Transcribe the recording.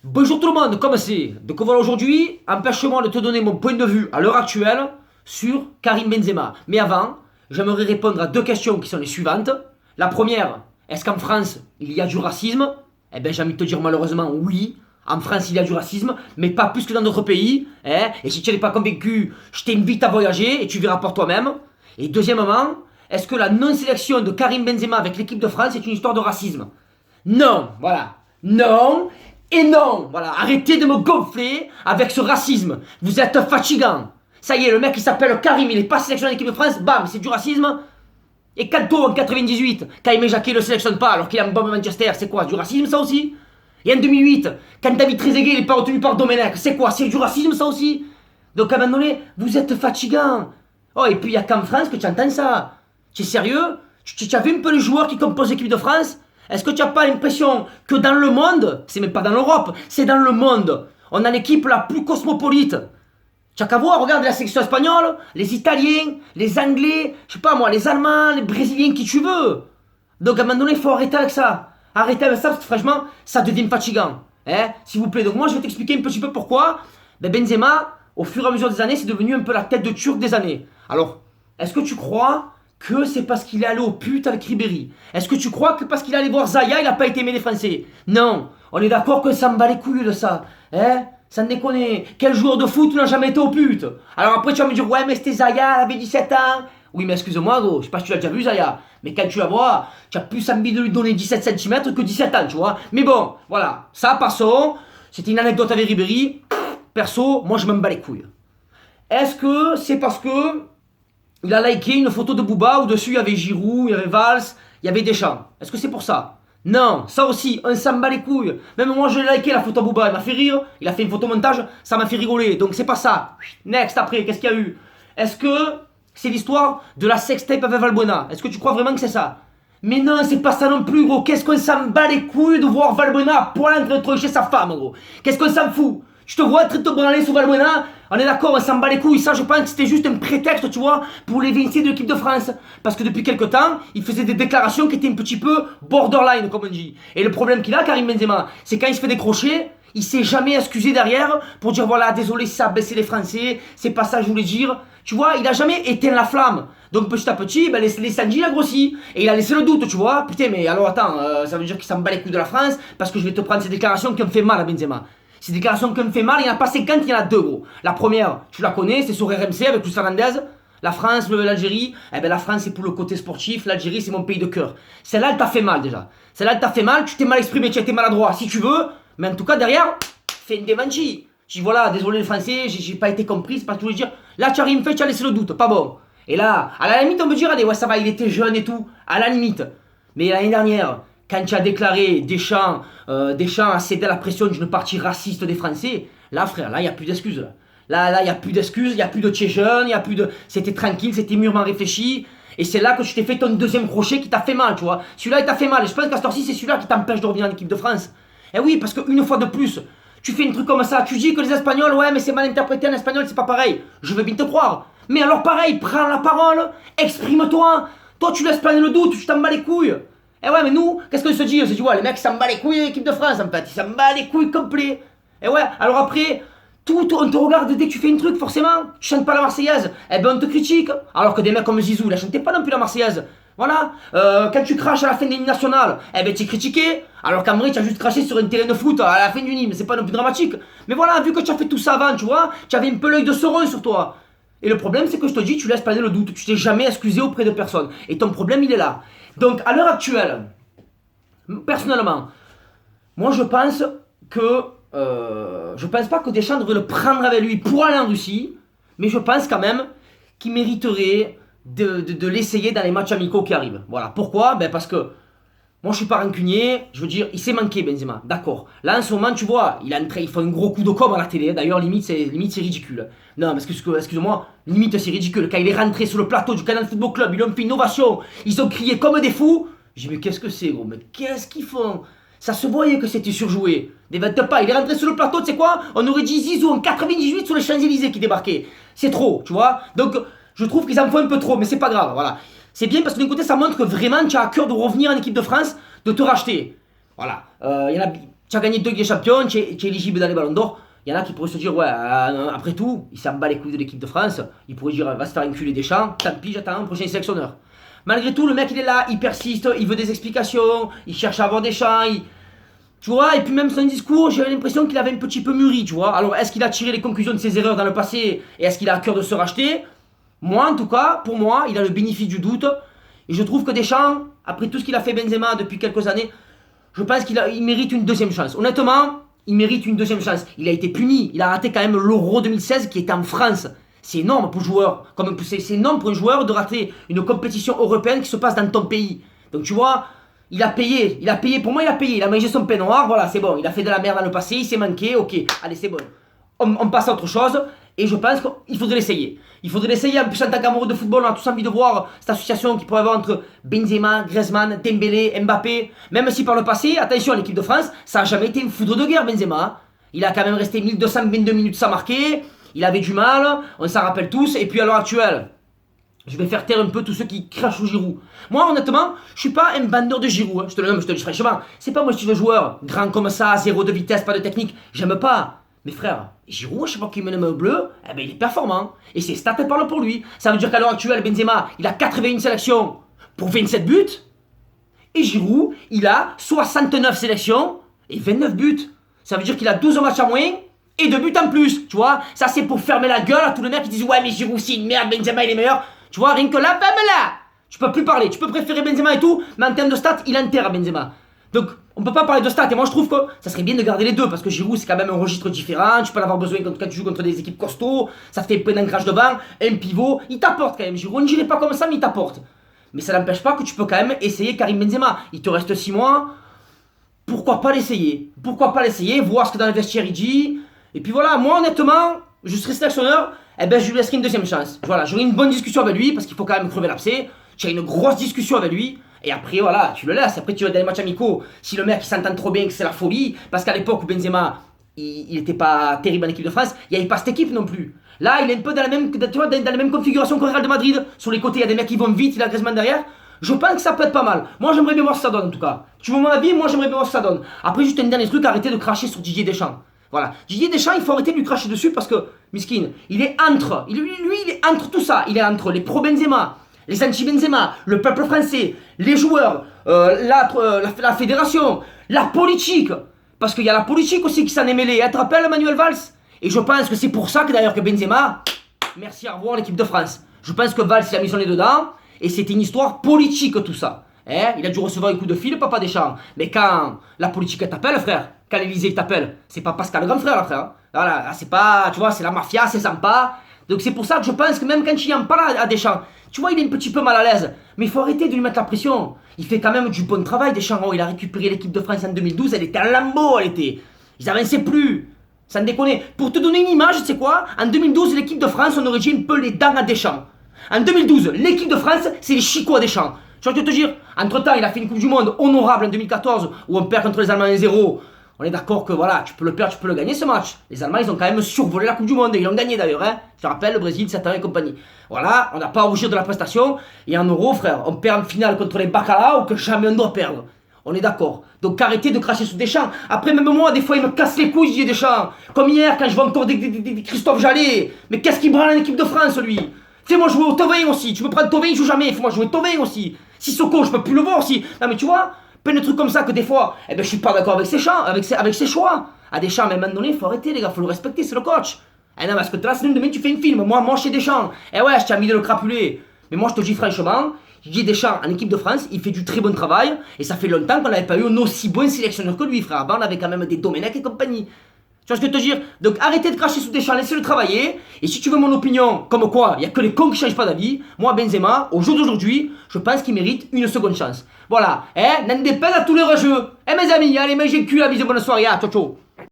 Bonjour tout le monde, comment c'est? Donc voilà, aujourd'hui, empêche-moi de te donner mon point de vue à l'heure actuelle sur Karim Benzema. Mais avant, j'aimerais répondre à deux questions qui sont les suivantes. La première, est-ce qu'en France, il y a du racisme? Eh bien, j'ai envie de te dire malheureusement oui. En France, il y a du racisme, mais pas plus que dans d'autres pays. Hein. Et si tu n'es pas convaincu, je t'invite à voyager et tu verras pour toi-même. Et deuxièmement, est-ce que la non-sélection de Karim Benzema avec l'équipe de France est une histoire de racisme? Non, voilà. Non et non. Voilà, arrêtez de me gonfler avec ce racisme. Vous êtes fatigant. Ça y est, le mec il s'appelle Karim, il est pas sélectionné en équipe de France, bam, c'est du racisme. Et Kanto en 98, quand Aimé Jacquet le sélectionne pas alors qu'il est en bombe à Manchester, c'est quoi, du racisme ça aussi? Et en 2008, quand David Trezeguet n'est pas retenu par Domenech, c'est quoi, c'est du racisme ça aussi? Donc à un moment donné, vous êtes fatigant. Oh, et puis il y a qu'en France que tu entends ça. Tu es sérieux? Tu as vu un peu les joueurs qui composent l'équipe de France? Est-ce que tu n'as pas l'impression que dans le monde, c'est même pas dans l'Europe, c'est dans le monde, on a l'équipe la plus cosmopolite? Tu n'as qu'à voir, regarde la sélection espagnole, les Italiens, les Anglais, je sais pas moi, les Allemands, les Brésiliens, qui tu veux. Donc à un moment donné, il faut arrêter avec ça. Arrêtez avec ça parce que franchement, ça devient fatigant. Hein, s'il vous plaît. Donc moi, je vais t'expliquer un petit peu pourquoi Benzema, au fur et à mesure des années, c'est devenu un peu la tête de turc des années. Alors, est-ce que tu crois que c'est parce qu'il est allé au pute avec Ribéry? Est-ce que tu crois que parce qu'il est allé voir Zaya, il n'a pas été aimé des Français? Non, on est d'accord que ça me bat les couilles de ça. Hein? Ça ne déconne. Quel joueur de foot n'a jamais été au pute? Alors après, tu vas me dire, ouais, mais c'était Zaya, elle avait 17 ans. Oui, mais excuse-moi, gros, je sais pas si tu l'as déjà vu, Zaya. Mais quand tu la vois, tu as plus envie de lui donner 17 cm que 17 ans, tu vois. Mais bon, voilà, ça, passons. C'était une anecdote avec Ribéry. Perso, moi, je m'en bats les couilles. Est-ce que c'est parce que il a liké une photo de Booba où dessus il y avait Giroud, il y avait Valls, il y avait Deschamps? Est-ce que c'est pour ça? Non, ça aussi, on s'en bat les couilles. Même moi, je l'ai liké la photo Booba, il m'a fait rire, il a fait une photo montage, ça m'a fait rigoler. Donc c'est pas ça. Next, après, qu'est-ce qu'il y a eu? Est-ce que c'est l'histoire de la sextape avec Valbuena? Est-ce que tu crois vraiment que c'est ça? Mais non, c'est pas ça non plus, gros. Qu'est-ce qu'on s'en bat les couilles de voir Valbuena à poil en train de trouver chez sa femme, gros? Qu'est-ce qu'on s'en fout? Je te vois en train de te branler sur Valbuena, on est d'accord, on s'en bat les couilles. Ça, je pense que c'était juste un prétexte, tu vois, pour l'évincer de l'équipe de France. Parce que depuis quelques temps, il faisait des déclarations qui étaient un petit peu borderline, comme on dit. Et le problème qu'il a, Karim Benzema, c'est quand il se fait décrocher, il s'est jamais excusé derrière pour dire voilà, désolé si ça a blessé les Français, c'est pas ça que je voulais dire. Tu vois, il a jamais éteint la flamme. Donc petit à petit, ben, les Sanji il a grossi. Et il a laissé le doute, tu vois. Putain, mais alors attends, ça veut dire qu'il s'en bat les couilles de la France parce que je vais te prendre ces déclarations qui ont fait mal à Benzema. Ces déclarations qui ont fait mal, il n'y en a pas 50, il y en a deux, gros. La première, tu la connais, c'est sur RMC avec Luis Fernandez. La France, l'Algérie, eh ben la France c'est pour le côté sportif, l'Algérie c'est mon pays de cœur. Celle-là elle t'a fait mal déjà. Celle-là elle t'a fait mal, tu t'es mal exprimé, tu as été maladroit si tu veux, mais en tout cas derrière, fais une démenti. Je dis voilà, désolé les Français, j'ai pas été compris, c'est pas ce que je voulais dire. Là tu as rien fait, tu as laissé le doute, pas bon. Et là, à la limite on me dire, allez ouais ça va, il était jeune et tout, à la limite. Mais l'année dernière, quand tu as déclaré Deschamps a cédé à la pression d'une partie raciste des Français, là frère, là il n'y a plus d'excuses. Là, il n'y a plus d'excuses, il n'y a plus de tchè jeune, il n'y a plus de... C'était tranquille, c'était mûrement réfléchi. Et c'est là que tu t'es fait ton deuxième crochet qui t'a fait mal, tu vois. Celui-là, il t'a fait mal. Et je pense qu'à ce temps-ci, c'est celui-là qui t'empêche de revenir en équipe de France. Et oui, parce qu'une fois de plus, tu fais un truc comme ça, tu dis que les Espagnols, ouais, mais c'est mal interprété en espagnol, c'est pas pareil. Je veux bien te croire. Mais alors pareil, prends la parole, exprime-toi. Toi, tu laisses planer le doute, tu t'en bats les couilles. Et ouais, mais nous, qu'est-ce qu'on se dit? On se dit, ouais, les mecs s'en bat les couilles de l'équipe de France, en fait. Ils s'en bat les couilles complet. Et ouais, alors après... on te regarde dès que tu fais un truc, forcément. Tu chantes pas la Marseillaise, eh ben on te critique. Alors que des mecs comme Zizou, il a chanté pas non plus la Marseillaise. Voilà. Quand tu craches à la fin de l'hymne national, eh ben tu es critiqué. Alors qu'en vrai, tu as juste craché sur une terrain de foot à la fin du hymne, c'est pas non plus dramatique. Mais voilà, vu que tu as fait tout ça avant, tu vois, tu avais un peu l'œil de Sauron sur toi. Et le problème, c'est que je te dis, tu laisses planer le doute. Tu t'es jamais excusé auprès de personne. Et ton problème, il est là. Donc, à l'heure actuelle, personnellement, moi je pense que je pense pas que Deschamps devrait le prendre avec lui pour aller en Russie, mais je pense quand même qu'il mériterait de l'essayer dans les matchs amicaux qui arrivent. Voilà. Pourquoi? Ben parce que moi je suis pas rancunier, je veux dire, il s'est manqué Benzema, d'accord. Là en ce moment, tu vois, il fait un gros coup de com' à la télé, d'ailleurs limite c'est ridicule. Non, mais excuse-moi, limite c'est ridicule. Quand il est rentré sur le plateau du Canal Football Club, ils ont fait une ovation, ils ont crié comme des fous. J'ai dit mais qu'est-ce que c'est gros, mais qu'est-ce qu'ils font? Ça se voyait que c'était surjoué. Dévente pas, il est rentré sur le plateau, tu sais quoi? On aurait dit Zizou en 98 sur les Champs-Élysées qui débarquait. C'est trop, tu vois? Donc, je trouve qu'ils en font un peu trop, mais c'est pas grave, voilà. C'est bien parce que d'un côté, ça montre que vraiment tu as à cœur de revenir en équipe de France, de te racheter. Voilà. Tu as gagné 2 Ligues des Champions, tu es éligible dans les Ballons d'Or. Il y en a qui pourraient se dire, ouais, après tout, il s'en bat les couilles de l'équipe de France. Il pourrait dire, va se faire enculer Deschamps. Tant pis, j'attends un prochain sélectionneur. Malgré tout, le mec, il est là, il persiste, il veut des explications, il cherche à avoir Deschamps. Tu vois, et puis même son discours, j'ai l'impression qu'il avait un petit peu mûri, tu vois. Alors, est-ce qu'il a tiré les conclusions de ses erreurs dans le passé et est-ce qu'il a à cœur de se racheter? Moi, en tout cas, pour moi, il a le bénéfice du doute. Et je trouve que Deschamps, après tout ce qu'il a fait Benzema depuis quelques années, je pense qu'il mérite une deuxième chance. Honnêtement, il mérite une deuxième chance. Il a été puni. Il a raté quand même l'Euro 2016 qui était en France. C'est énorme pour un joueur. C'est énorme pour un joueur de rater une compétition européenne qui se passe dans ton pays. Donc tu vois, il a payé. Pour moi, il a payé. Il a mangé son pain noir. Voilà, c'est bon. Il a fait de la merde dans le passé. Il s'est manqué. Ok, allez, c'est bon. On passe à autre chose. Et je pense qu'il faudrait l'essayer. Il faudrait l'essayer. En plus, en tant qu'amoureux de football, on a tous envie de voir cette association qu'il pourrait y avoir entre Benzema, Griezmann, Dembélé, Mbappé. Même si par le passé, attention, l'équipe de France, ça n'a jamais été une foudre de guerre, Benzema. Il a quand même resté 1222 minutes sans marquer. Il avait du mal. On s'en rappelle tous. Et puis à l'heure actuelle, je vais faire taire un peu tous ceux qui crachent au Giroud. Moi, honnêtement, je suis pas un bandeur de Giroud. Hein. Je te le dis franchement. C'est pas mon style de joueur. Grand comme ça, zéro de vitesse, pas de technique. J'aime pas. Mais frère, Giroud, je sais pas qui mène le bleu, eh ben il est performant. Et ses stats parlent pour lui. Ça veut dire qu'à l'heure actuelle, Benzema, il a 81 sélections pour 27 buts. Et Giroud, il a 69 sélections et 29 buts. Ça veut dire qu'il a 12 matchs à moins et 2 buts en plus. Tu vois, ça c'est pour fermer la gueule à tous les mecs qui disent ouais mais Giroud c'est une merde, Benzema il est meilleur. Tu vois, rien que là, bam là, tu peux plus parler. Tu peux préférer Benzema et tout, mais en termes de stats, il enterre Benzema. Donc, on peut pas parler de stats. Et moi, je trouve que ça serait bien de garder les deux. Parce que Giroud, c'est quand même un registre différent. Tu peux en avoir besoin quand tu joues contre des équipes costauds. Ça fait plein d'ancrage devant. Un pivot. Il t'apporte quand même, Giroud. On ne dirait pas comme ça, mais il t'apporte. Mais ça n'empêche pas que tu peux quand même essayer Karim Benzema. Il te reste 6 mois. Pourquoi pas l'essayer? Voir ce que dans le vestiaire il dit. Et puis voilà, moi, honnêtement, je serais sélectionneur. Eh ben, je lui laisserai une deuxième chance. Voilà, j'aurai une bonne discussion avec lui. Parce qu'il faut quand même crever l'abcès. Tu as une grosse discussion avec lui. Et après, voilà, tu le laisses. Après, tu vas dans les matchs amicaux. Si le mec il s'entend trop bien, que c'est la folie. Parce qu'à l'époque où Benzema, il était pas terrible en équipe de France, il n'y avait pas cette équipe non plus. Là, il est un peu dans la même, tu vois, dans la même configuration qu'au Real de Madrid. Sur les côtés, il y a des mecs qui vont vite, il a Griezmann derrière. Je pense que ça peut être pas mal. Moi, j'aimerais bien voir ce que ça donne en tout cas. Tu veux mon avis? Moi, j'aimerais bien voir ce que ça donne. Après, juste un dernier truc, arrêtez de cracher sur Didier Deschamps. Voilà. Didier Deschamps, il faut arrêter de lui cracher dessus parce que, miskin, il est entre. Lui, il est entre tout ça. Il est entre les pro-Benzema, les anti-Benzema, le peuple français, les joueurs, la fédération, la politique. Parce qu'il y a la politique aussi qui s'en est mêlée. Tu te rappelles Manuel Valls? Et je pense que c'est pour ça que d'ailleurs que Benzema, merci, au revoir l'équipe de France. Je pense que Valls il a mis son nez dedans. Et c'était une histoire politique tout ça. Il a dû recevoir un coup de fil, papa Deschamps. Mais quand la politique t'appelle, frère, quand l'Élysée t'appelle, c'est pas Pascal le grand frère, là, frère. Voilà, c'est pas, tu vois, c'est la mafia, c'est sympa. Donc c'est pour ça que je pense que même quand il en parle à Deschamps, tu vois, il est un petit peu mal à l'aise. Mais il faut arrêter de lui mettre la pression. Il fait quand même du bon travail, Deschamps. Oh, il a récupéré l'équipe de France en 2012, elle était en lambeau, elle était. Ils avançaient plus. Sans déconner. Pour te donner une image, tu sais quoi? En 2012, l'équipe de France, on aurait dit un peu les dents à Deschamps. En 2012, l'équipe de France, c'est les chicots à Deschamps. Tu vois, je te dire, entre-temps, il a fait une Coupe du Monde honorable en 2014 où on perd contre les Allemands 1-0. On est d'accord que voilà, tu peux le perdre, tu peux le gagner ce match. Les Allemands, ils ont quand même survolé la Coupe du Monde et ils l'ont gagné d'ailleurs. Hein. Je te rappelle, le Brésil, 7 ans et compagnie. Voilà, on n'a pas à rougir de la prestation. Et en Euro, frère, on perd en finale contre les Bacalao que jamais on doit perdre. On est d'accord. Donc arrêtez de cracher sur Deschamps. Après, même moi, des fois, il me casse les couilles, Didier Deschamps. Comme hier, quand je vois encore des Christophe Jallet. Mais qu'est-ce qu'il branle en équipe de France, lui? Fais-moi jouer au Tovin aussi. Tu me prends Tovin, il joue jamais. Fais-moi jouer au Tovin aussi. Sissoko, je peux plus le voir aussi. Non, mais tu vois, plein de trucs comme ça que des fois, eh ben, je suis pas d'accord avec ses choix. À Deschamps, mais à un moment donné, il faut arrêter, les gars. Faut le respecter, c'est le coach. Eh non, parce que la semaine demain, tu fais un film. Moi, chez Deschamps. Eh ouais, je t'ai mis de le crapuler. Mais moi, je te dis franchement, Didier Deschamps en équipe de France, il fait du très bon travail. Et ça fait longtemps qu'on n'avait pas eu un aussi bon sélectionneur que lui, frère. Avant, on avait quand même des Domenech et compagnie. Tu vois ce que je veux te dire? Donc arrêtez de cracher sous Deschamps, laissez-le travailler. Et si tu veux mon opinion, comme quoi, il n'y a que les cons qui changent pas d'avis, moi Benzema, au jour d'aujourd'hui, je pense qu'il mérite une seconde chance. Voilà, n'en dépeine à tous les rageux. Mes amis, allez, mangez le cul, la bise, bonne soirée, ciao ciao.